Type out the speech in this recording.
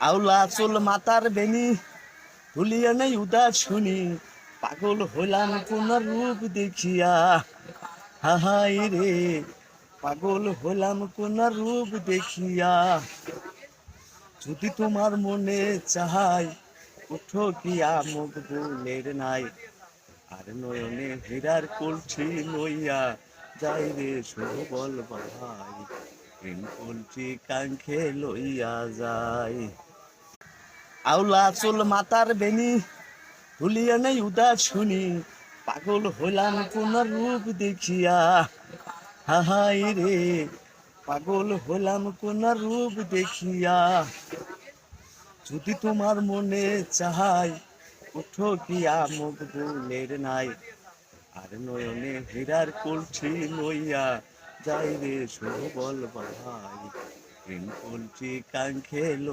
আউলা চুল মাতার বেনি ভুলিয়া নেই উদাস শুনি, পাগল হইলাম কোন রূপ দেখিয়া। হাহাই রে, পাগল হইলাম কোন রূপ দেখিয়া। যদি তোমার মনে চাহাই, উঠো গিয়া মুখ বুলের নাই। আর নয়নে হীরার কলছি লইয়া, যাই রে সবল ভাই, প্রেম কলছি কাঙ্খে লইয়া যাই। আউলা চুল মাতার বেনি ভুলিয়া নেই উদাস শুনি, পাগল হইলাম কোন রূপ দেখিয়া। হাহাই রে, পাগল হইলাম কোন রূপ দেখিয়া। যদি তোমার মনে চাহাই, উঠো গিয়া মুখ বুলের নাই। আর নয়নে হীরার কলছি লইয়া, যাই রে সবল ভাই, প্রেম কলছি কাঙ্খে